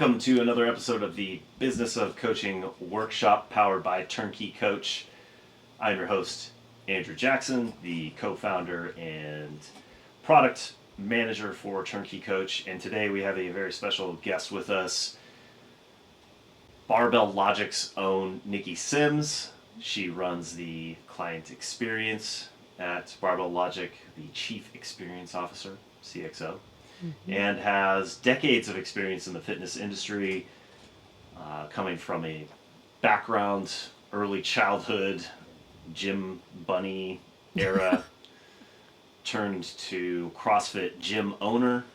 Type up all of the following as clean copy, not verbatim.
Welcome to another episode of the Business of Coaching workshop powered by TurnKey Coach. I'm your host, Andrew Jackson, the co-founder and product manager for TurnKey Coach. And today we have a very special guest with us, Barbell Logic's own Niki Sims. She runs the client experience at Barbell Logic, the Chief Experience Officer, CXO. And has decades of experience in the fitness industry, coming from a background, early childhood, gym bunny era, turned to CrossFit gym owner,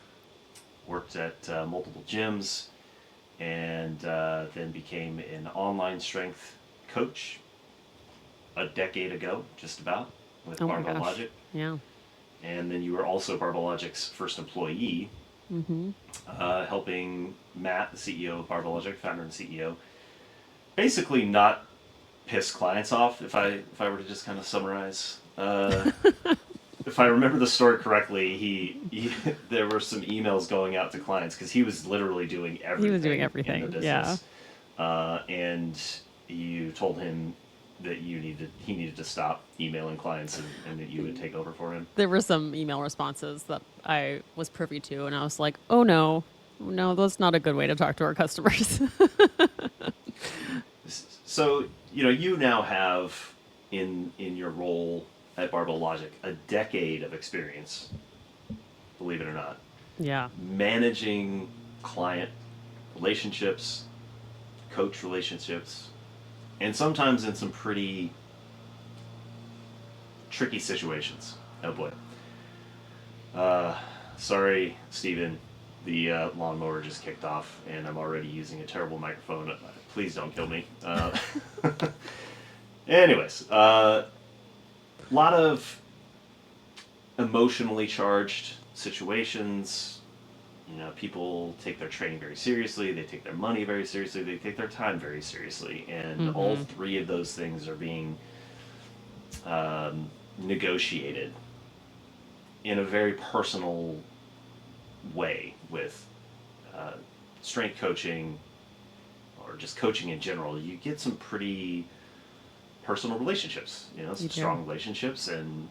worked at multiple gyms, and then became an online strength coach a decade ago, just about, with Barbell Logic. Yeah. And then you were also Barbell Logic's first employee, helping Matt, the CEO of Barbell Logic, founder and CEO, basically not piss clients off. If I were to just kind of summarize, if I remember the story correctly, he there were some emails going out to clients because he was literally doing everything. He was doing everything. In the business. And you told him that he needed to stop emailing clients and that you would take over for him. There were some email responses that I was privy to, and I was like, oh no, that's not a good way to talk to our customers. So, you now have in your role at Barbell Logic a decade of experience, believe it or not. Yeah. Managing client relationships, coach relationships, and sometimes in some pretty tricky situations. Oh boy. Sorry, Steven. The lawnmower just kicked off, and I'm already using a terrible microphone. Please don't kill me. Anyways, a lot of emotionally charged situations. People take their training very seriously, they take their money very seriously, they take their time very seriously, and all three of those things are being negotiated in a very personal way with strength coaching or just coaching in general. You get some pretty personal relationships, some strong relationships, and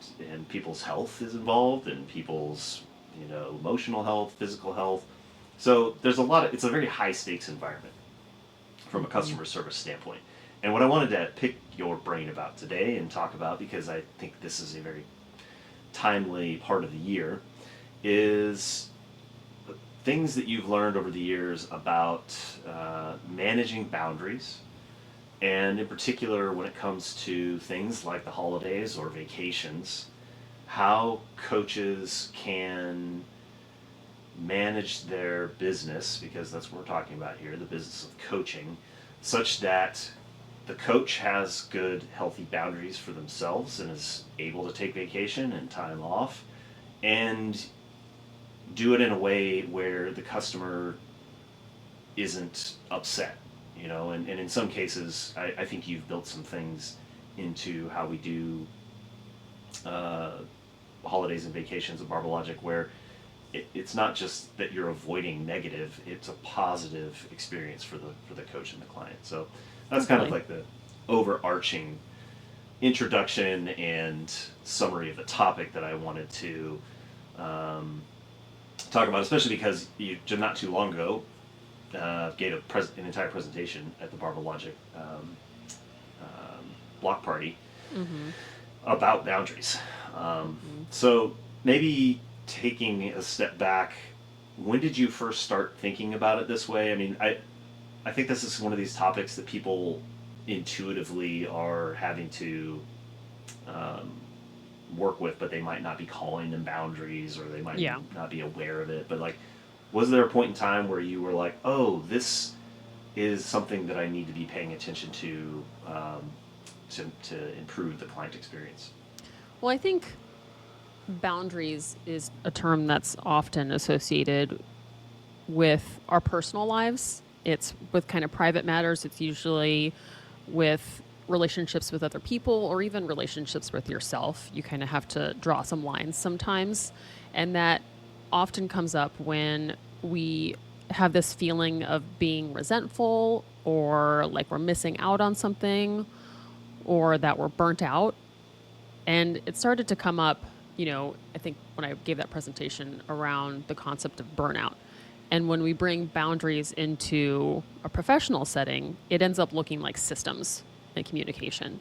people's health is involved, and people's emotional health, physical health. So there's it's a very high stakes environment from a customer service standpoint. And what I wanted to pick your brain about today and talk about, because I think this is a very timely part of the year, is things that you've learned over the years about managing boundaries, and in particular when it comes to things like the holidays or vacations, how coaches can manage their business, because that's what we're talking about here, the business of coaching, such that the coach has good, healthy boundaries for themselves and is able to take vacation and time off and do it in a way where the customer isn't upset, and in some cases, I think you've built some things into how we do holidays and vacations at Barbell Logic, where it's not just that you're avoiding negative; it's a positive experience for the coach and the client. So that's kind of like the overarching introduction and summary of the topic that I wanted to talk about, especially because you not too long ago gave an entire presentation at the Barbell Logic block party about boundaries. So maybe taking a step back, when did you first start thinking about it this way? I mean, I think this is one of these topics that people intuitively are having to work with, but they might not be calling them boundaries, or they might not be aware of it. But was there a point in time where you were like, oh, this is something that I need to be paying attention to improve the client experience? Well, I think boundaries is a term that's often associated with our personal lives. It's with kind of private matters. It's usually with relationships with other people, or even relationships with yourself. You kind of have to draw some lines sometimes. And that often comes up when we have this feeling of being resentful or like we're missing out on something or that we're burnt out. And it started to come up, I think when I gave that presentation around the concept of burnout. And when we bring boundaries into a professional setting, it ends up looking like systems and communication.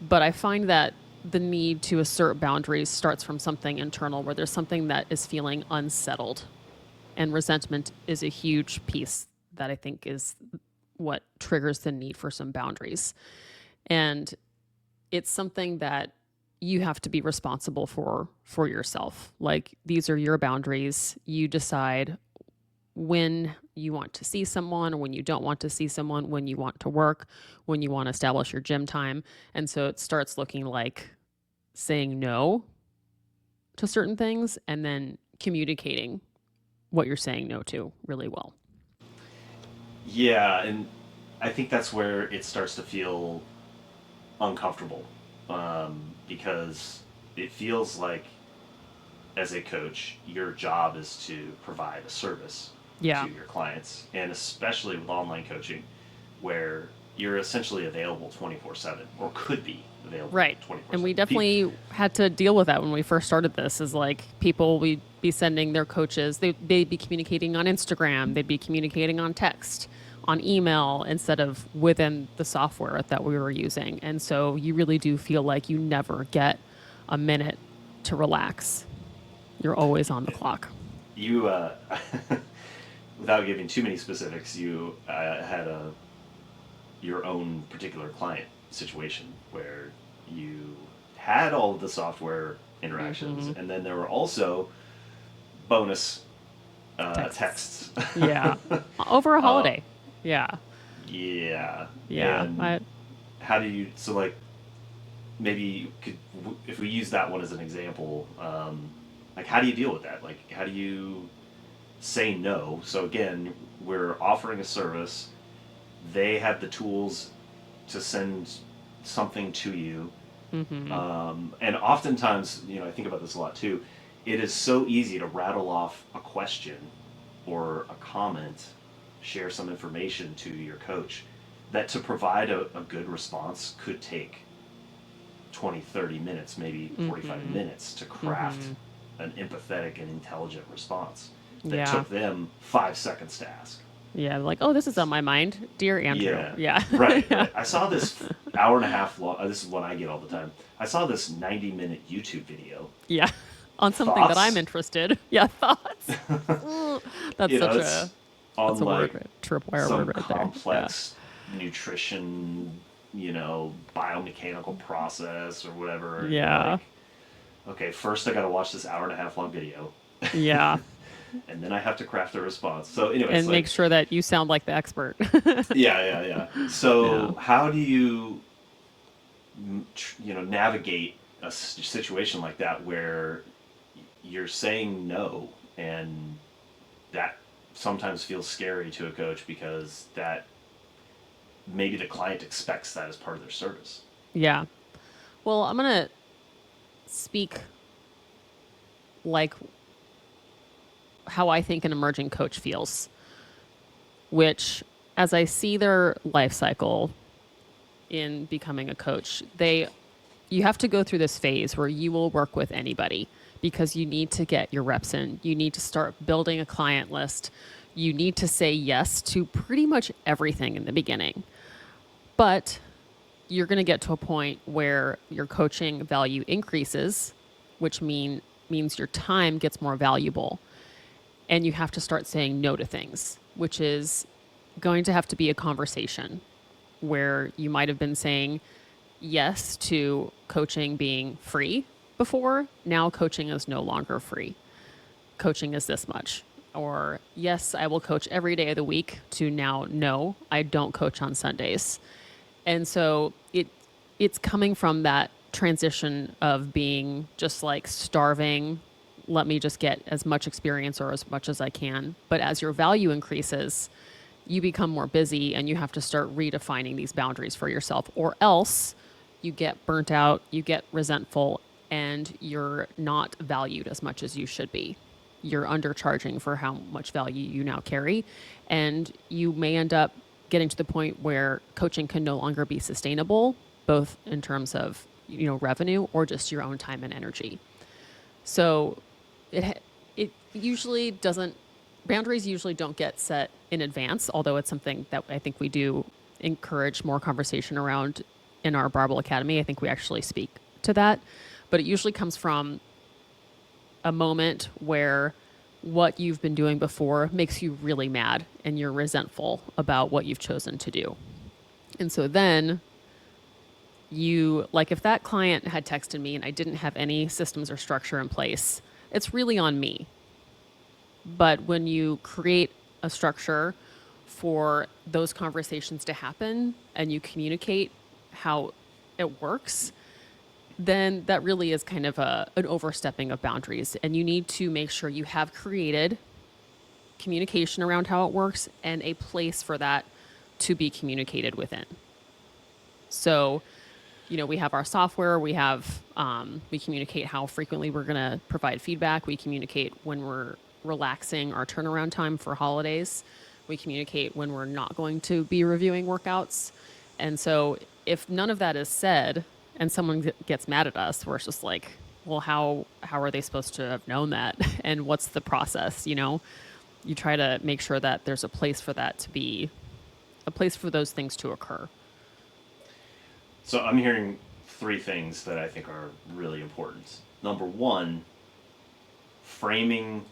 But I find that the need to assert boundaries starts from something internal where there's something that is feeling unsettled. And resentment is a huge piece that I think is what triggers the need for some boundaries. And it's something that you have to be responsible for yourself. Like these are your boundaries. You decide when you want to see someone, when you don't want to see someone, when you want to work, when you want to establish your gym time. And so it starts looking like saying no to certain things and then communicating what you're saying no to really well. Yeah, and I think that's where it starts to feel uncomfortable, because it feels like as a coach, your job is to provide a service Yeah. to your clients, and especially with online coaching, where you're essentially available 24/7 or could be available Right. 24/7. And we definitely had to deal with that when we first started this is like people we'd be sending their coaches, they'd be communicating on Instagram, they'd be communicating on text, on email instead of within the software that we were using. And so you really do feel like you never get a minute to relax. You're always on the clock. You, without giving too many specifics, you had your own particular client situation where you had all of the software interactions, and then there were also bonus texts. Yeah. Over a holiday. Yeah. Yeah. Yeah. And how do you, so like, maybe if we use that one as an example, like how do you deal with that? Like how do you say no? So again, we're offering a service. They have the tools to send something to you. And oftentimes, I think about this a lot too. It is so easy to rattle off a question or a comment, share some information to your coach, that to provide a good response could take 20, 30 minutes, maybe 45 minutes to craft an empathetic and intelligent response that took them 5 seconds to ask. Yeah, like, oh, this is on my mind, dear Andrew. Yeah. Right. I saw this hour and a half long. This is one I get all the time. I saw this 90-minute YouTube video. Yeah. On something Thoughts? that I'm interested. Yeah, thoughts. That's such a on like word, tripwire some word right there. complex nutrition, biomechanical process or whatever. Yeah. Like, okay, first I got to watch this hour and a half long video. Yeah. And then I have to craft a response. So anyway, And make sure that you sound like the expert. yeah. So how do you, navigate a situation like that where you're saying no, and that sometimes feels scary to a coach because that maybe the client expects that as part of their service. Yeah. Well, I'm going to speak like how I think an emerging coach feels, which as I see their life cycle in becoming a coach, you have to go through this phase where you will work with anybody because you need to get your reps in. You need to start building a client list. You need to say yes to pretty much everything in the beginning. But you're going to get to a point where your coaching value increases, which means your time gets more valuable. And you have to start saying no to things, which is going to have to be a conversation where you might have been saying yes to coaching being free before. Now coaching is no longer free. Coaching is this much. Or yes, I will coach every day of the week, to now no, I don't coach on Sundays. And so it's coming from that transition of being just like starving, let me just get as much experience or as much as I can. But as your value increases, you become more busy and you have to start redefining these boundaries for yourself, or else you get burnt out, you get resentful, and you're not valued as much as you should be. you're undercharging for how much value you now carry. And you may end up getting to the point where coaching can no longer be sustainable, both in terms of, revenue or just your own time and energy. So it usually doesn't, boundaries usually don't get set in advance, although it's something that I think we do encourage more conversation around in our Barbell Academy. I think we actually speak to that, but it usually comes from a moment where what you've been doing before makes you really mad and you're resentful about what you've chosen to do. And so then if that client had texted me and I didn't have any systems or structure in place, it's really on me. But when you create a structure for those conversations to happen and you communicate how it works, then that really is kind of an overstepping of boundaries. And you need to make sure you have created communication around how it works and a place for that to be communicated within. So, we have our software, we communicate how frequently we're going to provide feedback. We communicate when we're relaxing our turnaround time for holidays. We communicate when we're not going to be reviewing workouts. And so if none of that is said and someone gets mad at us, we're just like, well, how are they supposed to have known that? And what's the process? You try to make sure that there's a place for that to be, a place for those things to occur. So I'm hearing three things that I think are really important. Number one, framing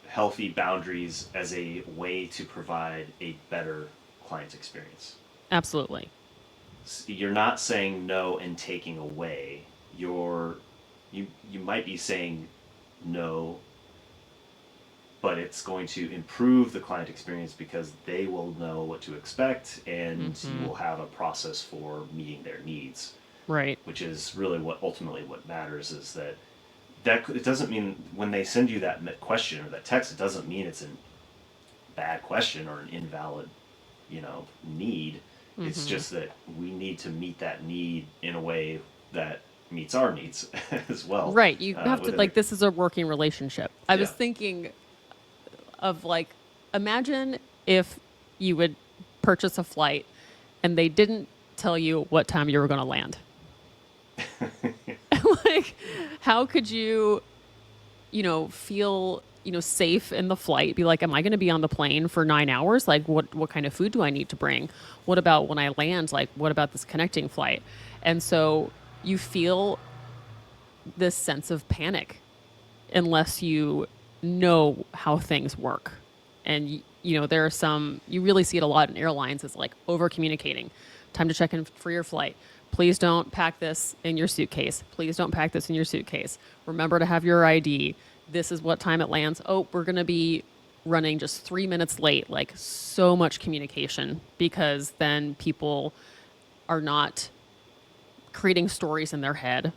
healthy boundaries as a way to provide a better client experience. Absolutely. You're not saying no and taking away. You might be saying no, but it's going to improve the client experience because they will know what to expect and you will have a process for meeting their needs. Right. Which is really what matters is that it doesn't mean when they send you that question or that text, it doesn't mean it's a bad question or an invalid, need. It's just that we need to meet that need in a way that meets our needs as well. Right. You have to, this is a working relationship. I was thinking of imagine if you would purchase a flight and they didn't tell you what time you were going to land. How could you, feel, safe in the flight? Be like, am I going to be on the plane for 9 hours? What kind of food do I need to bring? What about when I land? What about this connecting flight? And so you feel this sense of panic unless you know how things work. And, there are you really see it a lot in airlines. It's over communicating. Time to check in for your flight. Please don't pack this in your suitcase. Please don't pack this in your suitcase. Remember to have your ID. This is what time it lands. Oh, we're going to be running just 3 minutes late. So much communication because then people are not creating stories in their head,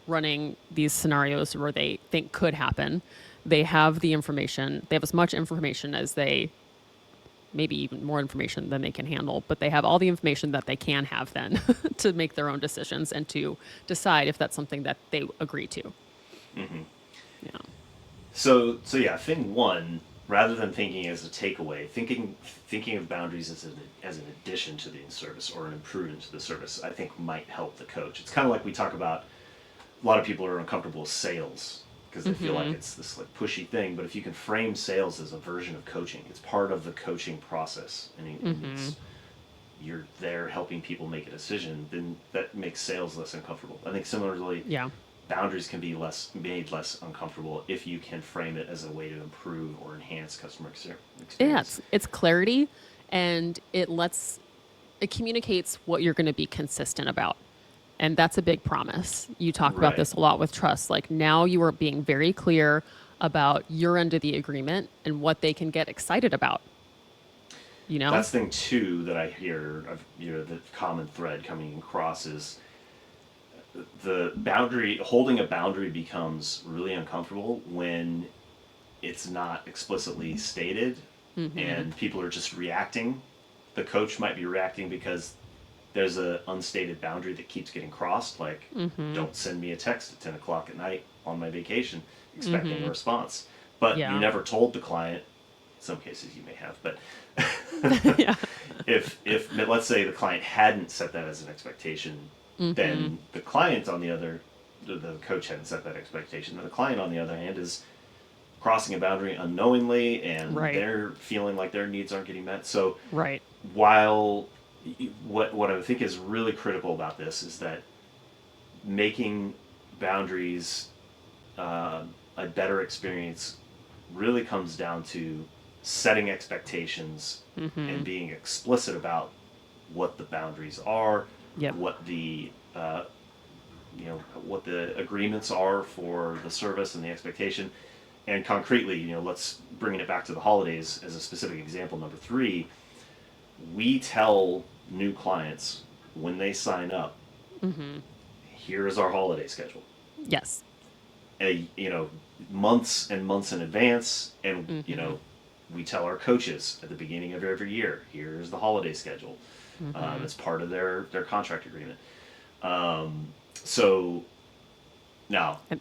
running these scenarios where they think could happen. They have the information. They have as much information as maybe even more information than they can handle, but they have all the information that they can have then to make their own decisions and to decide if that's something that they agree to. Mm-hmm. Yeah. So thing one, rather than thinking as a takeaway, thinking of boundaries as an addition to the service or an improvement to the service, I think might help the coach. It's kind of like we talk about, a lot of people are uncomfortable with sales because they feel like it's this pushy thing, but if you can frame sales as a version of coaching, it's part of the coaching process, and you're there helping people make a decision, then that makes sales less uncomfortable. I think similarly, boundaries can be made less uncomfortable if you can frame it as a way to improve or enhance customer experience. Yeah, it's clarity, and it communicates what you're going to be consistent about. And that's a big promise. You talk about this a lot with trust. Now you are being very clear about your end of the agreement and what they can get excited about. That's thing two that I hear, the common thread coming across is holding a boundary becomes really uncomfortable when it's not explicitly stated and people are just reacting. The coach might be reacting because there's an unstated boundary that keeps getting crossed, don't send me a text at 10 o'clock at night on my vacation expecting a response. But you Yeah. never told the client. In some cases you may have, but Yeah. if let's say the client hadn't set that as an expectation, then the client on the other, the coach hadn't set that expectation. Then the client on the other hand is crossing a boundary unknowingly, and Right. they're feeling like their needs aren't getting met. So Right. while what I think is really critical about this is that making boundaries a better experience really comes down to setting expectations and being explicit about what the boundaries are, Yep. what the what the agreements are for the service and the expectation, and concretely, let's bring it back to the holidays as a specific example. Number 3, we tell new clients when they sign up, here is our holiday schedule. Yes. Months and months in advance, and we tell our coaches at the beginning of every year, here's the holiday schedule. It's part of their contract agreement. So now And,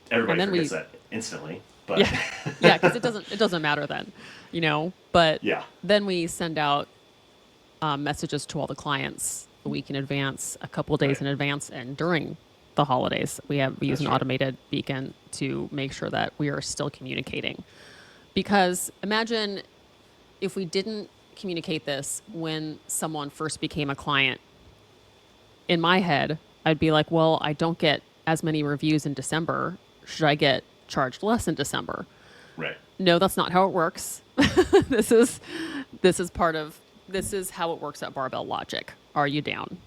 everybody and then forgets that instantly, but yeah, yeah, because it doesn't matter then, But yeah, then we send out messages to all the clients a week in advance, a couple of days right. in advance, and during the holidays, we use That's an right. automated beacon to make sure that we are still communicating. Because imagine if we didn't communicate this when someone first became a client. In my head, I'd be like, well, I don't get as many reviews in December. Should I get charged less in December? Right. No, that's not how it works. this is this is how it works at Barbell Logic. Are you down?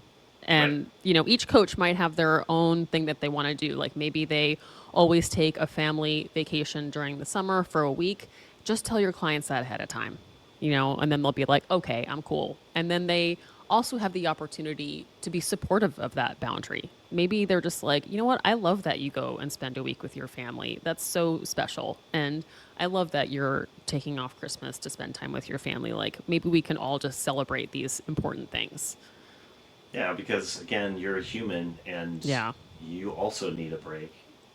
Right. And each coach might have their own thing that they want to do. Like maybe they always take a family vacation during the summer for a week. Just tell your clients that ahead of time, and then they'll be like, okay, I'm cool. And then they also have the opportunity to be supportive of that boundary. Maybe they're just like, you know what? I love that you go and spend a week with your family. That's so special. And I love that you're taking off Christmas to spend time with your family. Like maybe we can all just celebrate these important things. Yeah, because again, you're a human, and Yeah. you also need a break,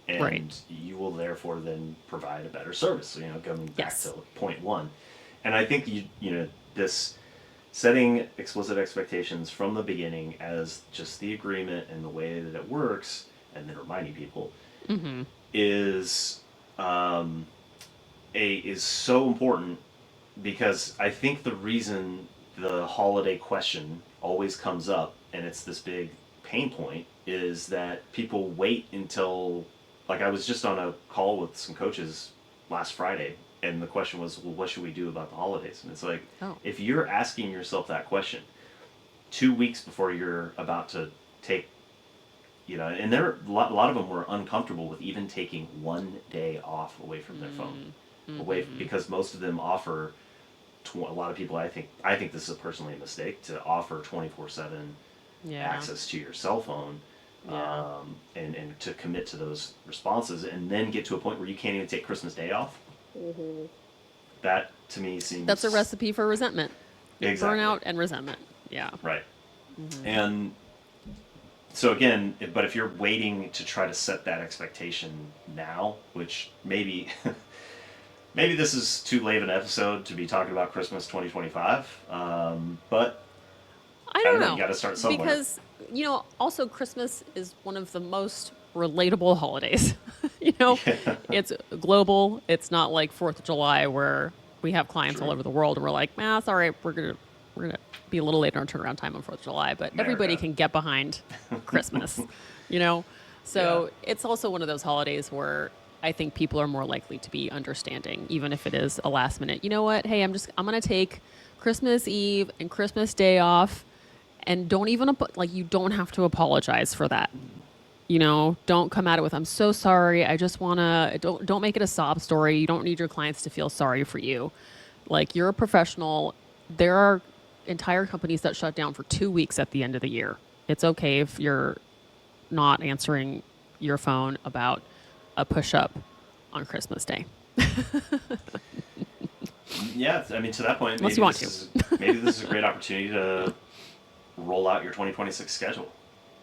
Right. and you will therefore then provide a better service. So, going back to Yes. point 1, and I think this setting explicit expectations from the beginning as just the agreement and the way that it works, and then reminding people is is so important, because I think the reason the holiday question always comes up, and it's this big pain point, is that people wait until, like, I was just on a call with some coaches last Friday, and the question was, well, what should we do about the holidays? And it's like, Oh. if you're asking yourself that question 2 weeks before you're about to take, and a lot of them were uncomfortable with even taking one day off away from their phone, because most of them offer. A lot of people, I think this is personally a mistake, to offer 24/7 Yeah. access to your cell phone, Yeah. and to commit to those responses, and then get to a point where you can't even take Christmas Day off. That to me seems That's a recipe for resentment. Exactly. Burnout and resentment. Yeah. Right. And so again, but if you're waiting to try to set that expectation now, which maybe maybe this is too late of an episode to be talking about Christmas 2025, but I I don't don't know. know. You got to start somewhere. Because, also Christmas is one of the most relatable holidays. It's global. It's not like 4th of July where we have clients all True. over the world and we're like, it's all right. We're gonna be a little later on turnaround time on 4th of July, but everybody America. can get behind Christmas, you know? So Yeah. it's also one of those holidays where I think people are more likely to be understanding, even if it is a last minute. You know what? Hey, I'm gonna take Christmas Eve and Christmas Day off, and don't even you don't have to apologize for that. Don't come at it with I'm so sorry. I just wanna don't make it a sob story. You don't need your clients to feel sorry for you. Like you're a professional. There are entire companies that shut down for 2 weeks at the end of the year. It's okay if you're not answering your phone about a push up on Christmas Day. Yeah. I mean, to that point, Unless you want to. maybe this is a great opportunity to roll out your 2026 schedule.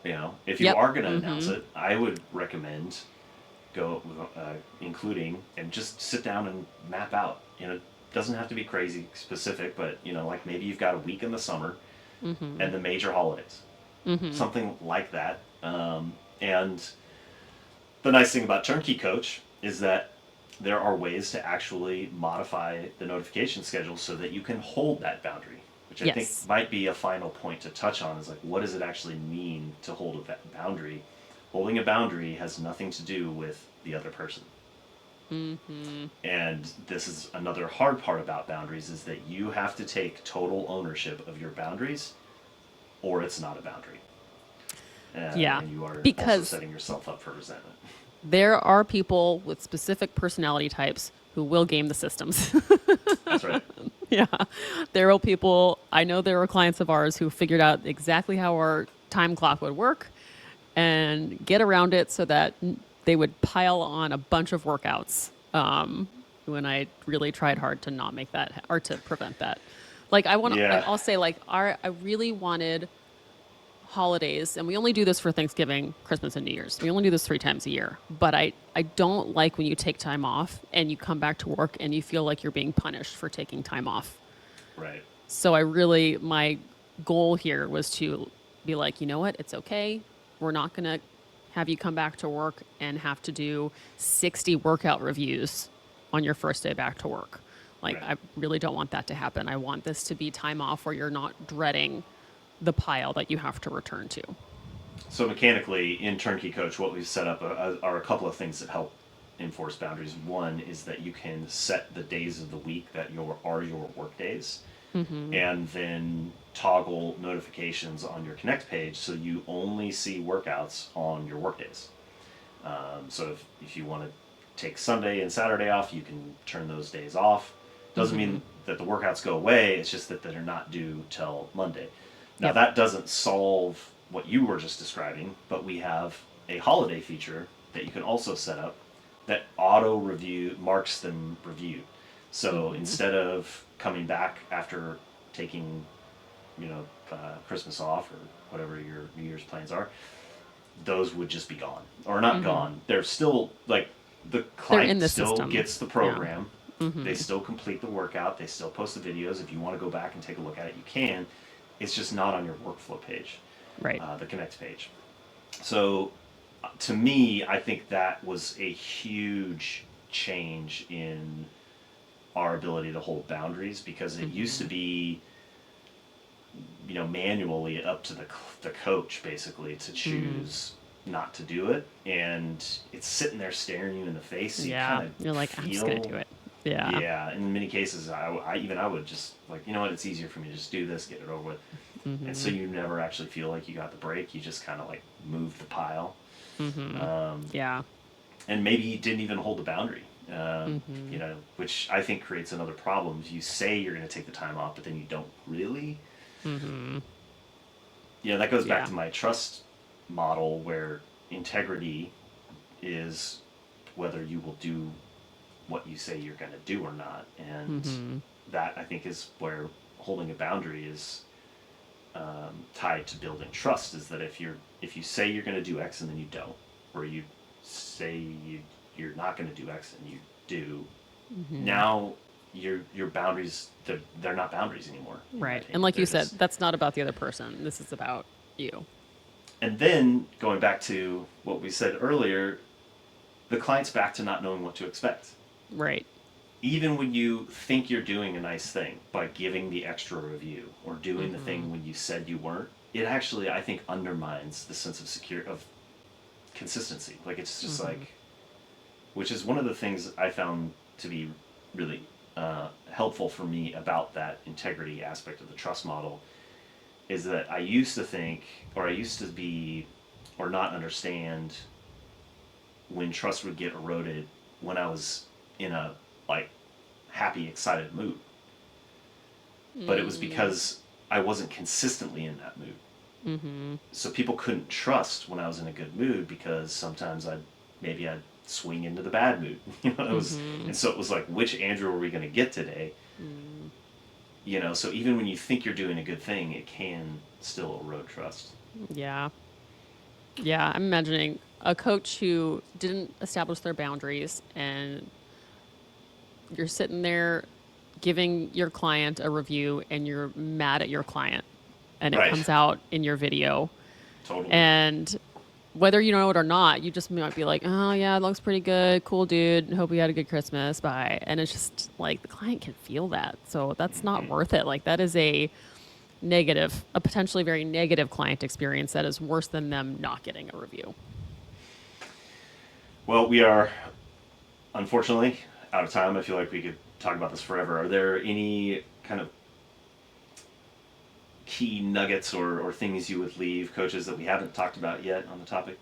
If you Yep. are going to announce it, I would recommend go, including, and just sit down and map out. It doesn't have to be crazy specific, but like maybe you've got a week in the summer Mm-hmm. and the major holidays, Mm-hmm. something like that. And the nice thing about TurnKey Coach is that there are ways to actually modify the notification schedule so that you can hold that boundary, which I think Yes. might be a final point to touch on is like, what does it actually mean to hold a boundary? Holding a boundary has nothing to do with the other person. Mm-hmm. And this is another hard part about boundaries is that you have to take total ownership of your boundaries or it's not a boundary. Yeah. And you are also Because setting yourself up for resentment. there are people with specific personality types who will game the systems. That's right. Yeah. There are people, I know there were clients of ours who figured out exactly how our time clock would work and get around it so that they would pile on a bunch of workouts when I really tried hard to not make that or to prevent that. Like Yeah. I'll say like I really wanted holidays, and we only do this for Thanksgiving, Christmas, and New Year's. We only do this 3 times a year. But I don't like when you take time off and you come back to work and you feel like you're being punished for taking time off. Right. So my goal here was to be like, you know what, it's okay. We're not gonna have you come back to work and have to do 60 workout reviews on your first day back to work. Like, Right. I really don't want that to happen. I want this to be time off where you're not dreading the pile that you have to return to. So mechanically, in TurnKey Coach, what we've set up are a couple of things that help enforce boundaries. One is that you can set the days of the week that are your work days, Mm-hmm. and then toggle notifications on your Connect page so you only see workouts on your work days. So if you want to take Sunday and Saturday off, you can turn those days off. Doesn't Mm-hmm. mean that the workouts go away, it's just that they're not due till Monday. Now, Yep. that doesn't solve what you were just describing, but we have a holiday feature that you can also set up that auto review marks them reviewed. So Mm-hmm. instead of coming back after taking, Christmas off or whatever your New Year's plans are, those would just be gone or not Mm-hmm. gone. They're still like the They're in client the still system. gets the Yeah. program. They Mm-hmm. still complete the workout. They still post the videos. If you want to go back and take a look at it, you can. It's just not on your workflow page, Right. the Connect page. So, to me, I think that was a huge change in our ability to hold boundaries because it used to Mm-hmm. be, manually up to the coach basically to Mm. choose not to do it, and it's sitting there staring you in the face. So you Yeah. kind of You're like, I'm just gonna feel, do it. Yeah. yeah. In many cases, I would just like, you know what, it's easier for me to just do this, get it over with, and so Mm-hmm. you never actually feel like you got the break. You just kind of like move the pile, Mm-hmm. um, Yeah. and maybe you didn't even hold the boundary. Mm-hmm. Which I think creates another problem. You say you're going to take the time off, but then you don't really. Mm-hmm. That goes back Yeah. to my trust model where integrity is whether you will do what you say you're going to do or not. And Mm-hmm. that, I think, is where holding a boundary is tied to building trust. Is that if you say you're going to do X and then you don't, or you say you're not going to do X and you do, Mm-hmm. now your boundaries they're not boundaries anymore in my Right. And opinion. like They're you said, just. that's not about the other person. This is about you. And then going back to what we said earlier, the client's back to not knowing what to expect. Right. Even when you think you're doing a nice thing by giving the extra review or doing the Mm-hmm. thing when you said you weren't, it actually, I think, undermines the sense of consistency. Like it's just Mm-hmm. like, which is one of the things I found to be really helpful for me about that integrity aspect of the trust model is that I used to think, or I used to be, or not understand when trust would get eroded when I was in a like happy, excited mood. But it was Mm. because I wasn't consistently in that mood. Mm-hmm. So people couldn't trust when I was in a good mood because sometimes I'd swing into the bad mood. Mm-hmm. And so it was like, which Andrew are we going to get today? Mm. So even when you think you're doing a good thing, it can still erode trust. Yeah. Yeah, I'm imagining a coach who didn't establish their boundaries, and you're sitting there giving your client a review and you're mad at your client and it Right. comes out in your video. Totally. And whether you know it or not, you just might be like, oh, yeah, it looks pretty good. Cool, dude. Hope you had a good Christmas. Bye. And it's just like the client can feel that. So that's not worth it. Like, that is a negative, a potentially very negative client experience that is worse than them not getting a review. Well, we are unfortunately out of time. I feel like we could talk about this forever. Are there any kind of key nuggets or things you would leave coaches that we haven't talked about yet on the topic?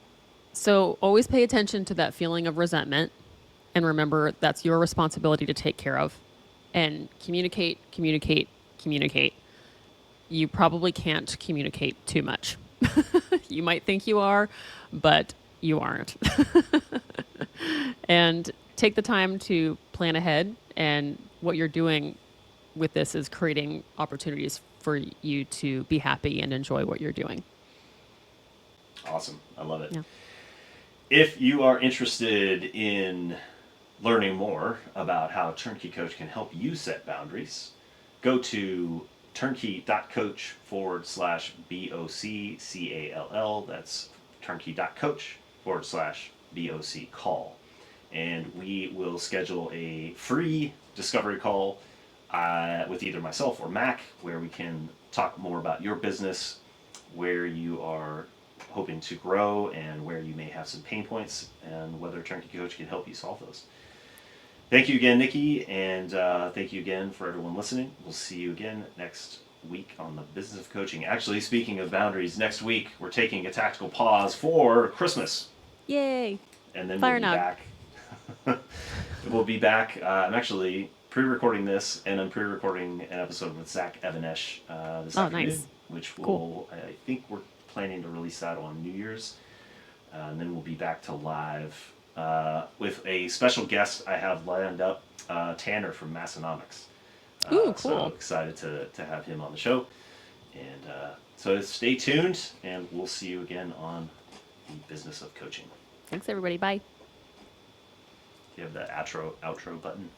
So always pay attention to that feeling of resentment and remember that's your responsibility to take care of. And communicate, communicate, communicate. You probably can't communicate too much. You might think you are, but you aren't. And take the time to plan ahead. And what you're doing with this is creating opportunities for you to be happy and enjoy what you're doing. Awesome. I love it. Yeah. If you are interested in learning more about how Turnkey Coach can help you set boundaries, go to turnkey.coach/BOCCALL. That's turnkey.coach/BOC call. And we will schedule a free discovery call with either myself or Mac, where we can talk more about your business, where you are hoping to grow, and where you may have some pain points, and whether Turnkey Coach can help you solve those. Thank you again, Nikki, and thank you again for everyone listening. We'll see you again next week on the Business of Coaching. Actually, speaking of boundaries, next week we're taking a tactical pause for Christmas, Yay. and then we'll Fire be nog. back. We'll be back. I'm actually pre-recording this, and I'm pre-recording an episode with Zach Evanesh this Oh, afternoon, nice. which Cool. will, I think we're planning to release that on New Year's, and then we'll be back to live with a special guest I have lined up, Tanner from Massonomics. Ooh, So cool. excited to have him on the show, and so stay tuned, and we'll see you again on the Business of Coaching. Thanks, everybody. Bye. You have the outro button.